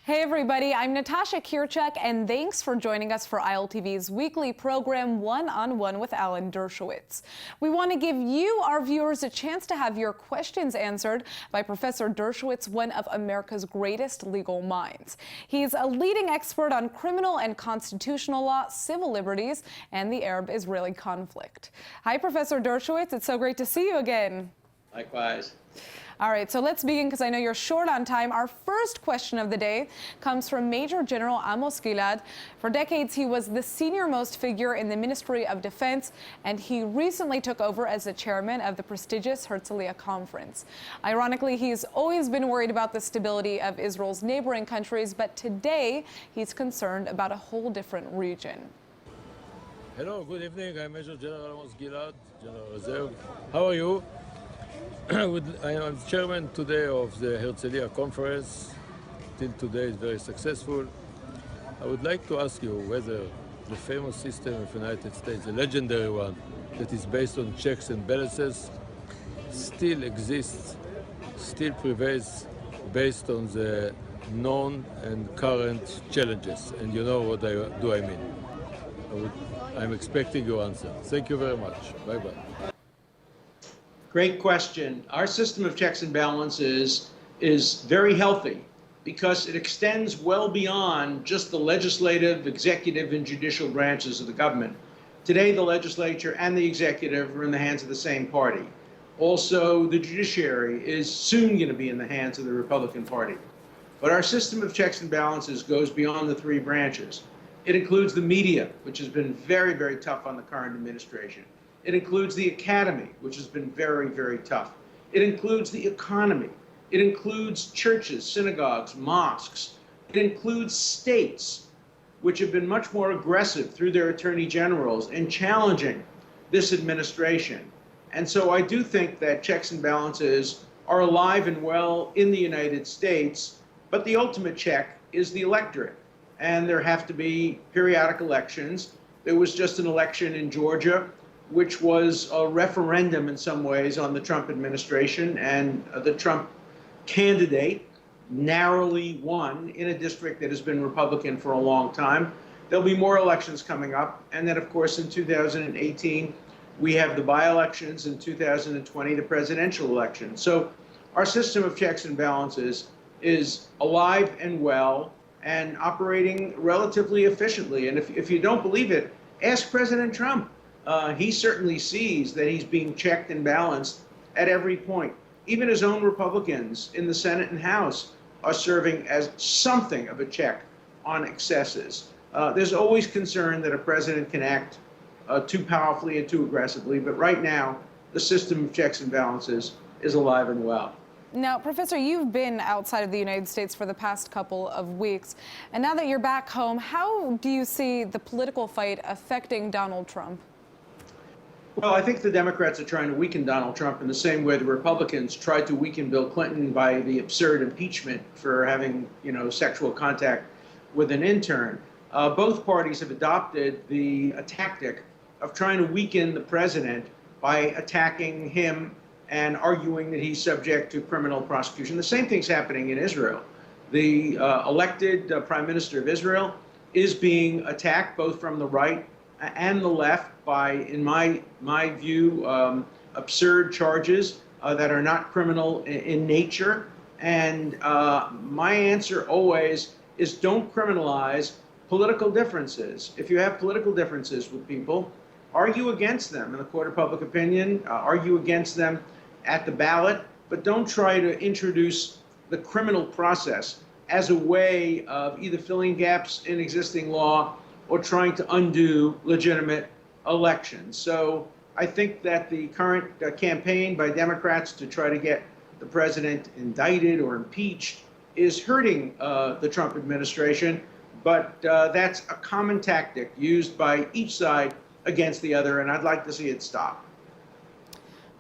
Hey everybody, I'm Natasha Kirchek, and thanks for joining us for ILTV's weekly program, One-on-One with Alan Dershowitz. We want to give you, our viewers, a chance to have your questions answered by Professor Dershowitz, one of America's greatest legal minds. He's a leading expert on criminal and constitutional law, civil liberties, and the Arab-Israeli conflict. Hi, Professor Dershowitz. It's so great to see you again. Likewise. All right, so let's begin because I know you're short on time. Our first question of the day comes from Major General Amos Gilad. For decades, he was the senior-most figure in the Ministry of Defense, and he recently took over as the chairman of the prestigious Herzliya Conference. Ironically, he's always been worried about the stability of Israel's neighboring countries, but today he's concerned about a whole different region. Hello, good evening. I'm Major General Amos Gilad, General Reserve. How are you? I am chairman today of the Herzliya Conference. Till today is very successful. I would like to ask you whether the famous system of the United States, the legendary one, that is based on checks and balances, still exists, still prevails based on the known and current challenges. And you know what I mean. I'm expecting your answer. Thank you very much. Bye-bye. Great question. Our system of checks and balances is very healthy because it extends well beyond just the legislative, executive, and judicial branches of the government. Today, the legislature and the executive are in the hands of the same party. Also, the judiciary is soon going to be in the hands of the Republican Party. But our system of checks and balances goes beyond the three branches. It includes the media, which has been very, very tough on the current administration. It includes the academy, which has been very, very tough. It includes the economy. It includes churches, synagogues, mosques. It includes states, which have been much more aggressive through their attorney generals in challenging this administration. And so I do think that checks and balances are alive and well in the United States, but the ultimate check is the electorate. And there have to be periodic elections. There was just an election in Georgia, which was a referendum in some ways on the Trump administration, and the Trump candidate narrowly won in a district that has been Republican for a long time. There'll be more elections coming up, and then of course in 2018 we have the by-elections, in 2020 the presidential election. So our system of checks and balances is alive and well and operating relatively efficiently. And if you don't believe it, ask President Trump. He certainly sees that he's being checked and balanced at every point. Even his own Republicans in the Senate and House are serving as something of a check on excesses. There's always concern that a president can act too powerfully and too aggressively, but right now, the system of checks and balances is alive and well. Now, Professor, you've been outside of the United States for the past couple of weeks, and now that you're back home, how do you see the political fight affecting Donald Trump? Well, I think the Democrats are trying to weaken Donald Trump in the same way the Republicans tried to weaken Bill Clinton by the absurd impeachment for having, sexual contact with an intern. Both parties have adopted a tactic of trying to weaken the president by attacking him and arguing that he's subject to criminal prosecution. The same thing's happening in Israel. The elected Prime Minister of Israel is being attacked both from the right and the left by, in my view, absurd charges that are not criminal in nature. And my answer always is don't criminalize political differences. If you have political differences with people, argue against them in the court of public opinion, argue against them at the ballot, but don't try to introduce the criminal process as a way of either filling gaps in existing law or trying to undo legitimate elections. So I think that the current campaign by Democrats to try to get the president indicted or impeached is hurting the Trump administration, but that's a common tactic used by each side against the other, and I'd like to see it stop.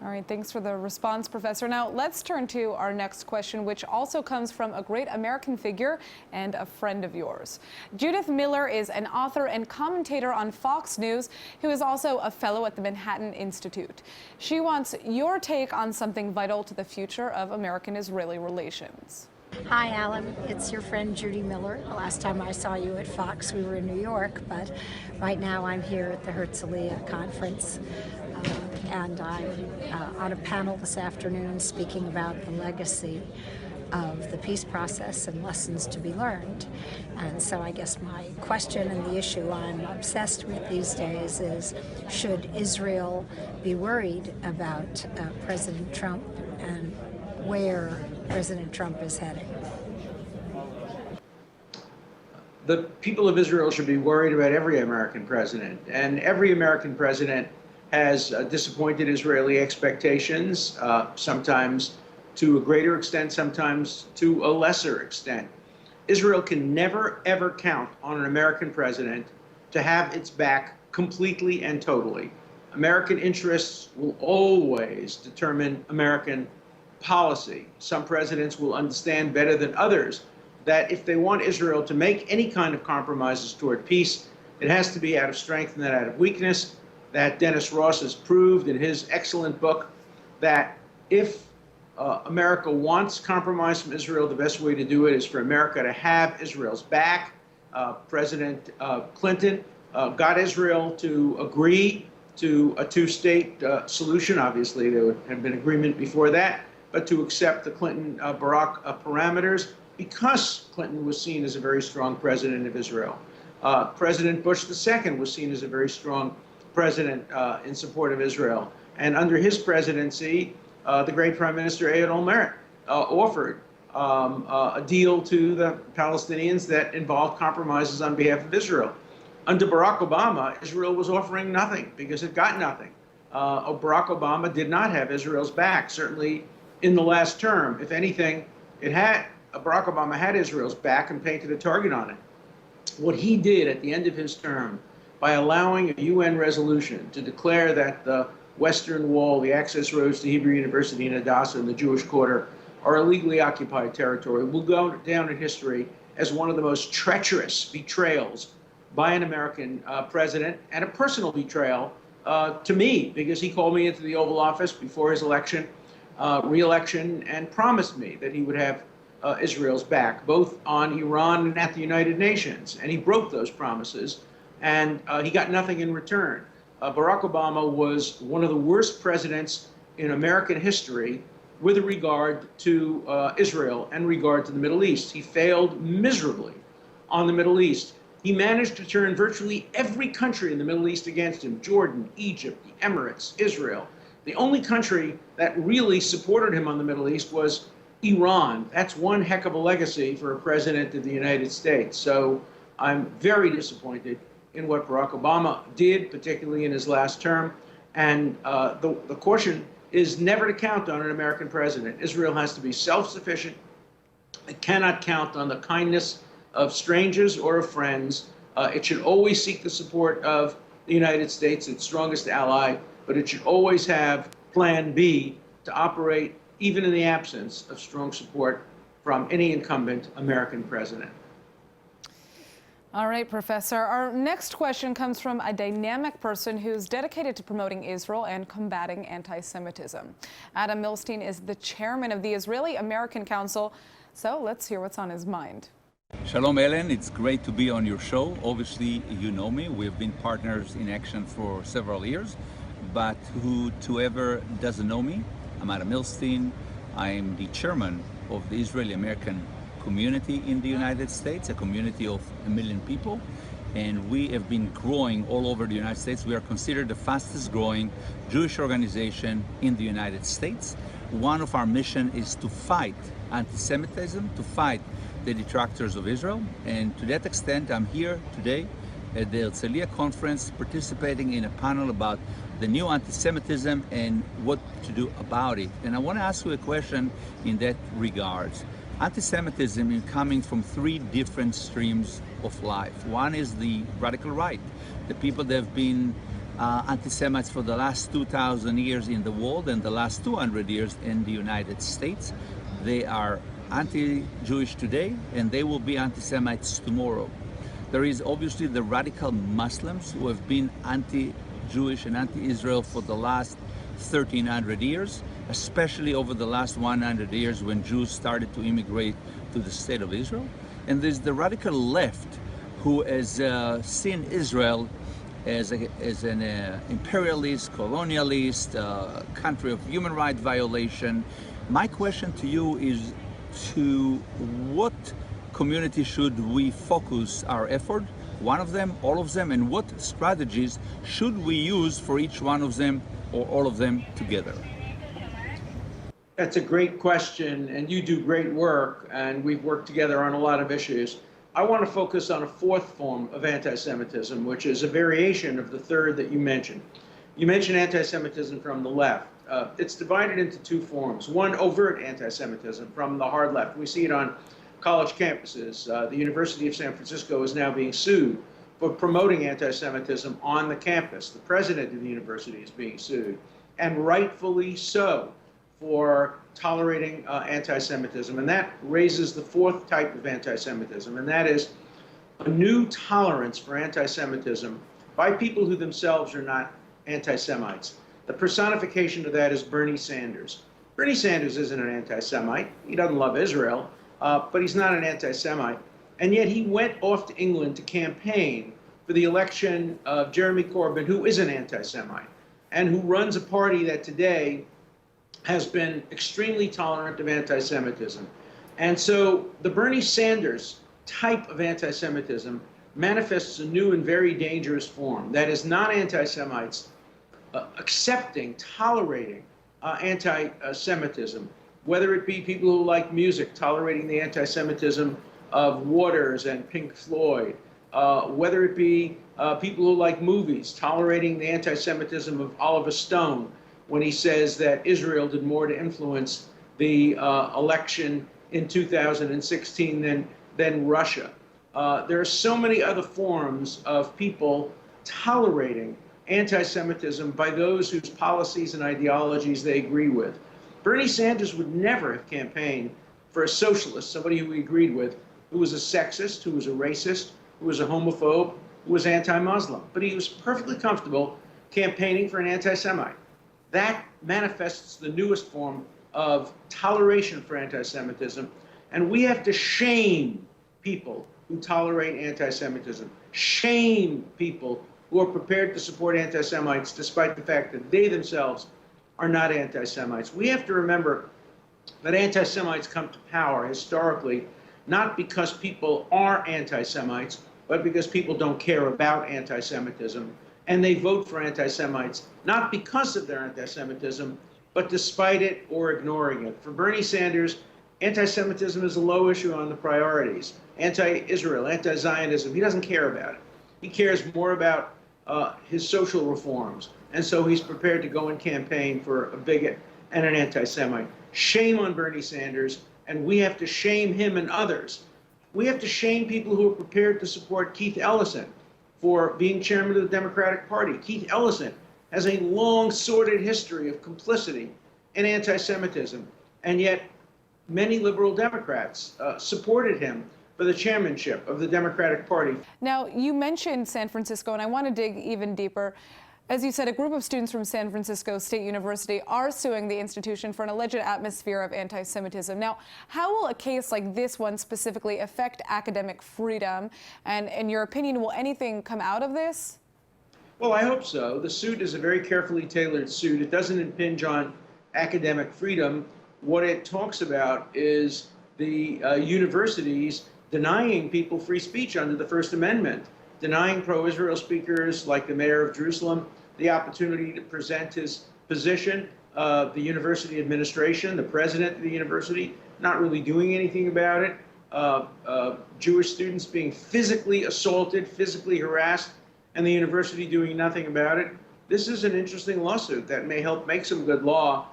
All right, thanks for the response, Professor. Now, let's turn to our next question, which also comes from a great American figure and a friend of yours. Judith Miller is an author and commentator on Fox News, who is also a fellow at the Manhattan Institute. She wants your take on something vital to the future of American-Israeli relations. Hi, Alan. It's your friend Judy Miller. The last time I saw you at Fox, we were in New York, but right now I'm here at the Herzliya conference, and I'm on a panel this afternoon speaking about the legacy of the peace process and lessons to be learned. And so I guess my question and the issue I'm obsessed with these days is, should Israel be worried about President Trump and where President Trump is heading? The people of Israel should be worried about every American president, and every American president has disappointed Israeli expectations, sometimes to a greater extent, sometimes to a lesser extent. Israel can never, ever count on an American president to have its back completely and totally. American interests will always determine American policy. Some presidents will understand better than others that if they want Israel to make any kind of compromises toward peace, it has to be out of strength and not out of weakness. That Dennis Ross has proved in his excellent book that if America wants compromise from Israel, the best way to do it is for America to have Israel's back. President Clinton got Israel to agree to a two-state solution. Obviously, there had been agreement before that, but to accept the Clinton-Barack parameters because Clinton was seen as a very strong president of Israel. President Bush II was seen as a very strong president in support of Israel. And under his presidency, the great Prime Minister Ehud Olmert offered a deal to the Palestinians that involved compromises on behalf of Israel. Under Barack Obama, Israel was offering nothing because it got nothing. Barack Obama did not have Israel's back, certainly in the last term. If anything, Barack Obama had Israel's back and painted a target on it. What he did at the end of his term, by allowing a UN resolution to declare that the Western Wall, the access roads to Hebrew University and Hadassah and the Jewish Quarter are illegally occupied territory, will go down in history as one of the most treacherous betrayals by an American president, and a personal betrayal to me, because he called me into the Oval Office before his re-election, and promised me that he would have Israel's back, both on Iran and at the United Nations. And he broke those promises, and he got nothing in return. Barack Obama was one of the worst presidents in American history with regard to Israel and regard to the Middle East. He failed miserably on the Middle East. He managed to turn virtually every country in the Middle East against him: Jordan, Egypt, the Emirates, Israel. The only country that really supported him on the Middle East was Iran. That's one heck of a legacy for a president of the United States. So I'm very disappointed in what Barack Obama did, particularly in his last term. And the caution is never to count on an American president. Israel has to be self-sufficient. It cannot count on the kindness of strangers or of friends. It should always seek the support of the United States, its strongest ally, but it should always have Plan B to operate even in the absence of strong support from any incumbent American president. All right, Professor. Our next question comes from a dynamic person who's dedicated to promoting Israel and combating anti-Semitism. Adam Milstein is the chairman of the Israeli-American Council, so let's hear what's on his mind. Shalom, Ellen. It's great to be on your show. Obviously, you know me. We've been partners in action for several years, but to whoever doesn't know me, I'm Adam Milstein. I'm the chairman of the Israeli-American community in the United States, a community of 1 million people, and we have been growing all over the United States. We are considered the fastest growing Jewish organization in the United States. One of our mission is to fight anti-Semitism, to fight the detractors of Israel, and to that extent I'm here today at the Herzliya conference participating in a panel about the new anti-Semitism and what to do about it. And I want to ask you a question in that regards. Anti-Semitism is coming from three different streams of life. One is the radical right, the people that have been anti-Semites for the last 2,000 years in the world and the last 200 years in the United States. They are anti-Jewish today and they will be anti-Semites tomorrow. There is obviously the radical Muslims who have been anti-Jewish and anti-Israel for the last 1,300 years, especially over the last 100 years when Jews started to immigrate to the state of Israel. And there's the radical left who has seen Israel as an imperialist, colonialist, country of human rights violation. My question to you is, to what community should we focus our effort? One of them, all of them, and what strategies should we use for each one of them or all of them together? That's a great question, and you do great work, and we've worked together on a lot of issues. I want to focus on a fourth form of anti-Semitism, which is a variation of the third that you mentioned. You mentioned anti-Semitism from the left. It's divided into two forms. One, overt anti-Semitism from the hard left. We see it on college campuses. The University of San Francisco is now being sued for promoting anti-Semitism on the campus. The president of the university is being sued, and rightfully so, for tolerating anti-Semitism. And that raises the fourth type of anti-Semitism, and that is a new tolerance for anti-Semitism by people who themselves are not anti-Semites. The personification of that is Bernie Sanders. Bernie Sanders isn't an anti-Semite. He doesn't love Israel, but he's not an anti-Semite. And yet he went off to England to campaign for the election of Jeremy Corbyn, who is an anti-Semite, and who runs a party that today has been extremely tolerant of anti-Semitism. And so the Bernie Sanders type of anti-Semitism manifests a new and very dangerous form. That is, not anti-Semites accepting, tolerating anti-Semitism, whether it be people who like music, tolerating the anti-Semitism of Waters and Pink Floyd, whether it be people who like movies, tolerating the anti-Semitism of Oliver Stone, when he says that Israel did more to influence the election in 2016 than Russia. There are so many other forms of people tolerating anti-Semitism by those whose policies and ideologies they agree with. Bernie Sanders would never have campaigned for a socialist, somebody who he agreed with, who was a sexist, who was a racist, who was a homophobe, who was anti-Muslim. But he was perfectly comfortable campaigning for an anti-Semite. That manifests the newest form of toleration for anti-Semitism, and we have to shame people who tolerate anti-Semitism, shame people who are prepared to support anti-Semites despite the fact that they themselves are not anti-Semites. We have to remember that anti-Semites come to power historically not because people are anti-Semites, but because people don't care about anti-Semitism. And they vote for anti-Semites, not because of their anti-Semitism, but despite it or ignoring it. For Bernie Sanders, anti-Semitism is a low issue on the priorities. Anti-Israel, anti-Zionism, he doesn't care about it. He cares more about his social reforms. And so he's prepared to go and campaign for a bigot and an anti-Semite. Shame on Bernie Sanders, and we have to shame him and others. We have to shame people who are prepared to support Keith Ellison for being chairman of the Democratic Party. Keith Ellison has a long, sordid history of complicity in anti-Semitism, and yet many liberal Democrats supported him for the chairmanship of the Democratic Party. Now, you mentioned San Francisco, and I want to dig even deeper. As you said, a group of students from San Francisco State University are suing the institution for an alleged atmosphere of anti-Semitism. Now, how will a case like this one specifically affect academic freedom? And in your opinion, will anything come out of this? Well, I hope so. The suit is a very carefully tailored suit. It doesn't impinge on academic freedom. What it talks about is the universities denying people free speech under the First Amendment, denying pro-Israel speakers like the mayor of Jerusalem the opportunity to present his position. The university administration, the president of the university, not really doing anything about it. Jewish students being physically assaulted, physically harassed, and the university doing nothing about it. This is an interesting lawsuit that may help make some good law,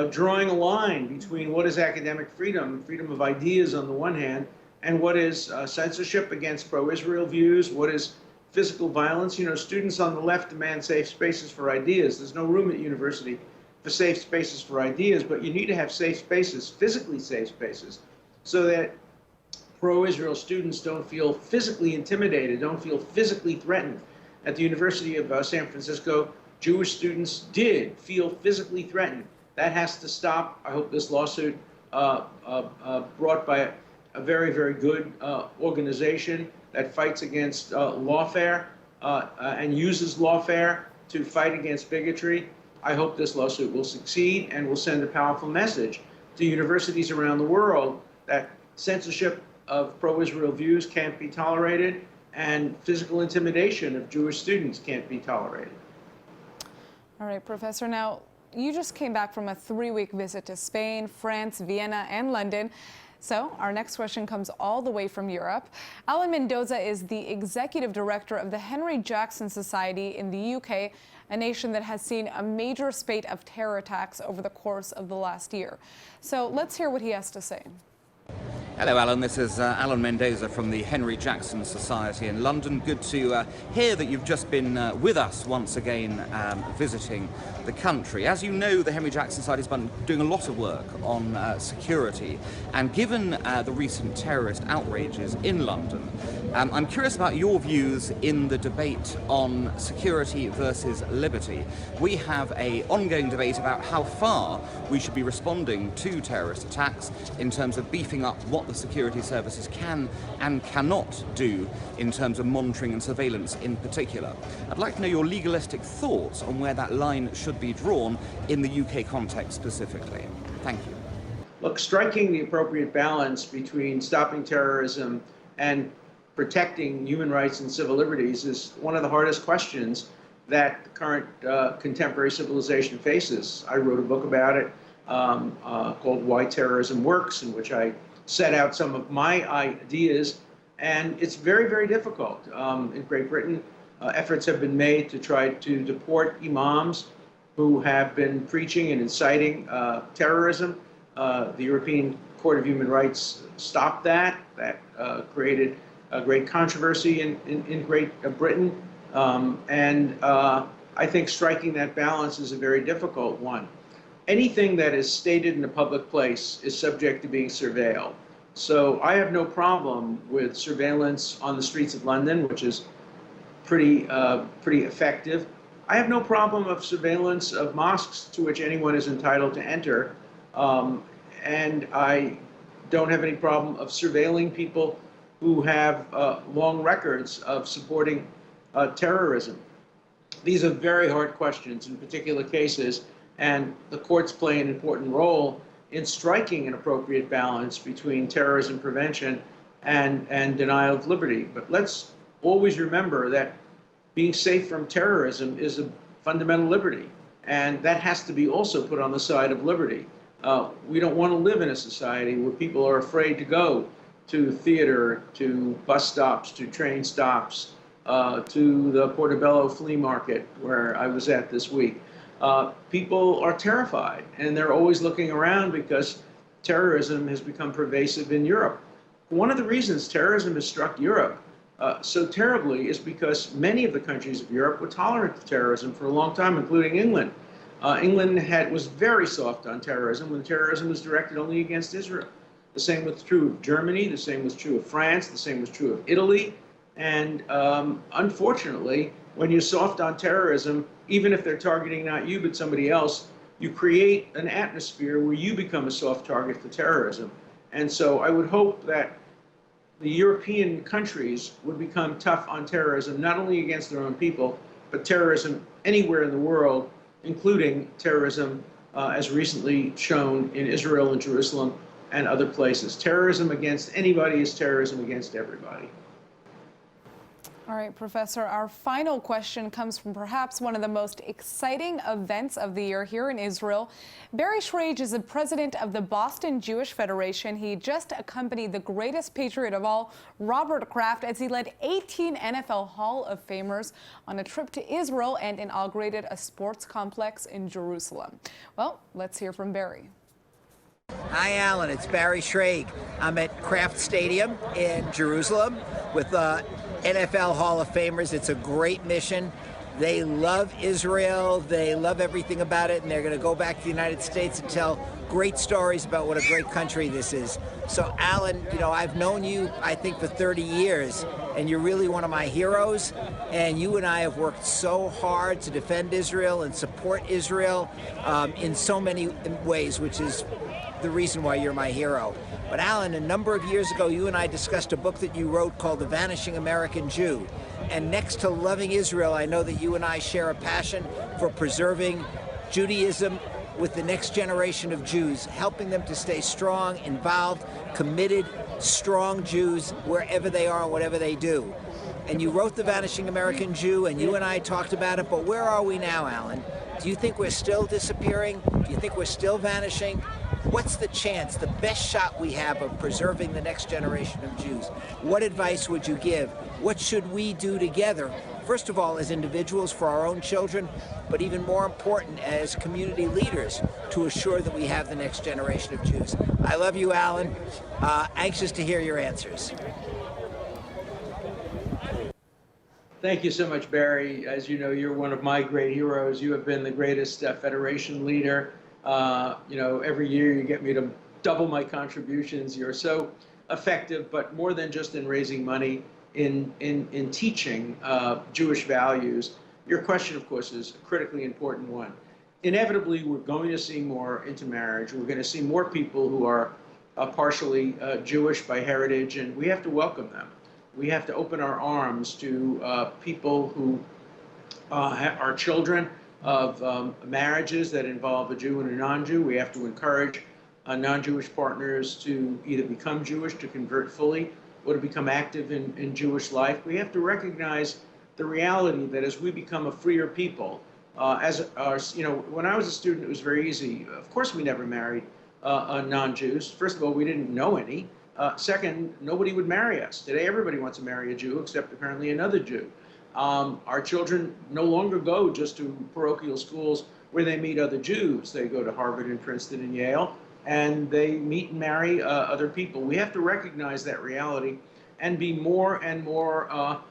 drawing a line between what is academic freedom, freedom of ideas on the one hand, and what is censorship against pro-Israel views, what is physical violence. You know, students on the left demand safe spaces for ideas. There's no room at university for safe spaces for ideas, but you need to have safe spaces, physically safe spaces, so that pro-Israel students don't feel physically intimidated, don't feel physically threatened. At the University of San Francisco, Jewish students did feel physically threatened. That has to stop. I hope this lawsuit brought by a very, very good organization that fights against lawfare and uses lawfare to fight against bigotry. I hope this lawsuit will succeed and will send a powerful message to universities around the world that censorship of pro-Israel views can't be tolerated and physical intimidation of Jewish students can't be tolerated. All right, Professor, now you just came back from a 3-week visit to Spain, France, Vienna, and London. So our next question comes all the way from Europe. Alan Mendoza is the executive director of the Henry Jackson Society in the UK, a nation that has seen a major spate of terror attacks over the course of the last year. So let's hear what he has to say. Hello, Alan. This is Alan Mendoza from the Henry Jackson Society in London. Good to hear that you've just been with us once again visiting the country. As you know, the Henry Jackson Society has been doing a lot of work on security, and given the recent terrorist outrages in London, I'm curious about your views in the debate on security versus liberty. We have an ongoing debate about how far we should be responding to terrorist attacks in terms of beefing up what the security services can and cannot do in terms of monitoring and surveillance in particular. I'd like to know your legalistic thoughts on where that line should be drawn in the UK context specifically. Thank you. Look, striking the appropriate balance between stopping terrorism and protecting human rights and civil liberties is one of the hardest questions that the current contemporary civilization faces. I wrote a book about it called Why Terrorism Works, in which I set out some of my ideas, and it's very, very difficult. In Great Britain, efforts have been made to try to deport imams who have been preaching and inciting terrorism. The European Court of Human Rights stopped that. That created a great controversy in Great Britain. I think striking that balance is a very difficult one. Anything that is stated in a public place is subject to being surveilled. So I have no problem with surveillance on the streets of London, which is pretty effective. I have no problem of surveillance of mosques to which anyone is entitled to enter. And I don't have any problem of surveilling people who have long records of supporting terrorism. These are very hard questions in particular cases, and the courts play an important role in striking an appropriate balance between terrorism prevention and denial of liberty. But let's always remember that being safe from terrorism is a fundamental liberty, and that has to be also put on the side of liberty. We don't want to live in a society where people are afraid to go to theater, to bus stops, to train stops, to the Portobello flea market where I was at this week. People are terrified, and they're always looking around because terrorism has become pervasive in Europe. One of the reasons terrorism has struck Europe so terribly is because many of the countries of Europe were tolerant of terrorism for a long time, including England. England was very soft on terrorism when terrorism was directed only against Israel. The same was true of Germany, the same was true of France, the same was true of Italy. And unfortunately, when you're soft on terrorism, even if they're targeting not you but somebody else, you create an atmosphere where you become a soft target for terrorism. And so I would hope that the European countries would become tough on terrorism, not only against their own people, but terrorism anywhere in the world, including terrorism as recently shown in Israel and Jerusalem and other places. Terrorism against anybody is terrorism against everybody. All right, Professor, our final question comes from perhaps one of the most exciting events of the year here in Israel. Barry Schraich is the president of the Boston Jewish Federation. He just accompanied the greatest patriot of all, Robert Kraft, as he led 18 NFL Hall of Famers on a trip to Israel and inaugurated a sports complex in Jerusalem. Well, let's hear from Barry. Hi, Alan. It's Barry Schraich. I'm at Kraft Stadium in Jerusalem with NFL Hall of Famers. It's a great mission. They love Israel. They love everything about it, and they're going to go back to the United States and tell great stories about what a great country this is. So, Alan, you know, I've known you, I think, for 30 years, and you're really one of my heroes. And you and I have worked so hard to defend Israel and support Israel in so many ways, which is the reason why you're my hero. But Alan, a number of years ago, you and I discussed a book that you wrote called The Vanishing American Jew. And next to loving Israel, I know that you and I share a passion for preserving Judaism with the next generation of Jews, helping them to stay strong, involved, committed, strong Jews wherever they are and whatever they do. And you wrote The Vanishing American Jew, and you and I talked about it, but where are we now, Alan? Do you think we're still disappearing? Do you think we're still vanishing? What's the chance, the best shot we have of preserving the next generation of Jews? What advice would you give? What should we do together, first of all, as individuals for our own children, but even more important, as community leaders, to assure that we have the next generation of Jews? I love you, Alan. Anxious to hear your answers. Thank you so much, Barry. As you know, you're one of my great heroes. You have been the greatest Federation leader. Every year you get me to double my contributions. You're so effective, but more than just in raising money, in teaching Jewish values. Your question, of course, is a critically important one. Inevitably, we're going to see more intermarriage. We're going to see more people who are partially Jewish by heritage, and we have to welcome them. We have to open our arms to people who are children of marriages that involve a Jew and a non-Jew. We have to encourage non-Jewish partners to either become Jewish, to convert fully, or to become active in Jewish life. We have to recognize the reality that as we become a freer people, when I was a student, it was very easy. Of course, we never married non-Jews. First of all, we didn't know any. Second, nobody would marry us. Today, everybody wants to marry a Jew, except apparently another Jew. Our children no longer go just to parochial schools where they meet other Jews. They go to Harvard and Princeton and Yale, and they meet and marry other people. We have to recognize that reality and be more and more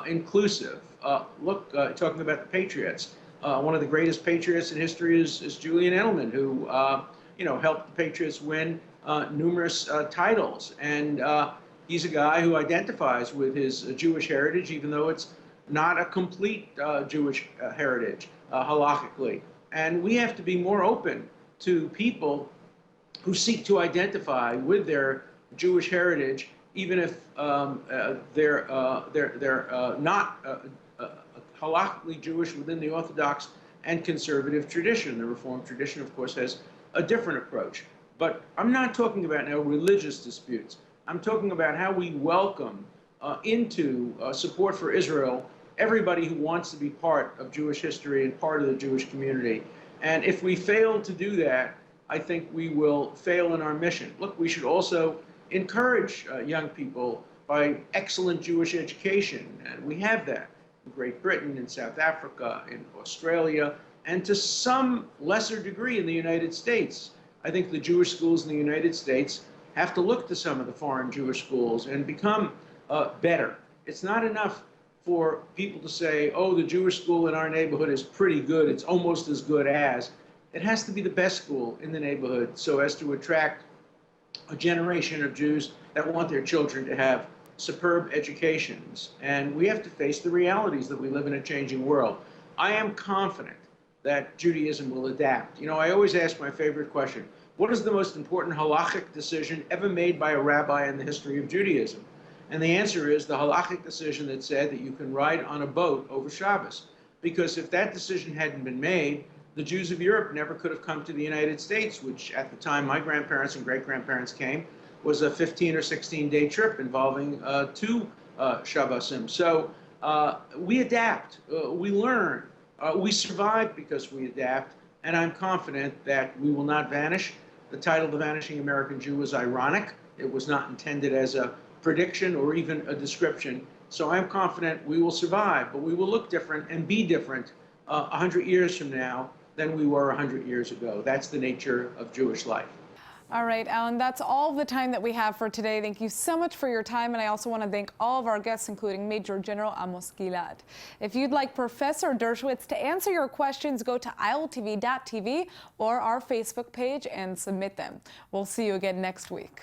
inclusive. Talking about the Patriots, one of the greatest Patriots in history is Julian Edelman, who helped the Patriots win numerous titles. And he's a guy who identifies with his Jewish heritage, even though it's not a complete Jewish heritage, halakhically. And we have to be more open to people who seek to identify with their Jewish heritage, even if they're not halakhically Jewish within the Orthodox and conservative tradition. The Reform tradition, of course, has a different approach. But I'm not talking about now religious disputes. I'm talking about how we welcome into support for Israel everybody who wants to be part of Jewish history and part of the Jewish community. And if we fail to do that, I think we will fail in our mission. Look, we should also encourage young people by excellent Jewish education. And we have that in Great Britain, in South Africa, in Australia, and to some lesser degree in the United States. I think the Jewish schools in the United States have to look to some of the foreign Jewish schools and become better. It's not enough for people to say, oh, the Jewish school in our neighborhood is pretty good, it's almost as good as. It has to be the best school in the neighborhood so as to attract a generation of Jews that want their children to have superb educations. And we have to face the realities that we live in a changing world. I am confident that Judaism will adapt. I always ask my favorite question: what is the most important halachic decision ever made by a rabbi in the history of Judaism? And the answer is the halachic decision that said that you can ride on a boat over Shabbos. Because if that decision hadn't been made, the Jews of Europe never could have come to the United States, which at the time my grandparents and great-grandparents came, was a 15 or 16-day trip involving 2 Shabbosim. So we adapt, we learn, we survive because we adapt, and I'm confident that we will not vanish. The title, The Vanishing American Jew, was ironic. It was not intended as a prediction or even a description. So I'm confident we will survive, but we will look different and be different 100 years from now than we were 100 years ago. That's the nature of Jewish life. All right, Alan, that's all the time that we have for today. Thank you so much for your time, and I also want to thank all of our guests, including Major General Amos Gilad. If you'd like Professor Dershowitz to answer your questions, go to ILTV.tv or our Facebook page and submit them. We'll see you again next week.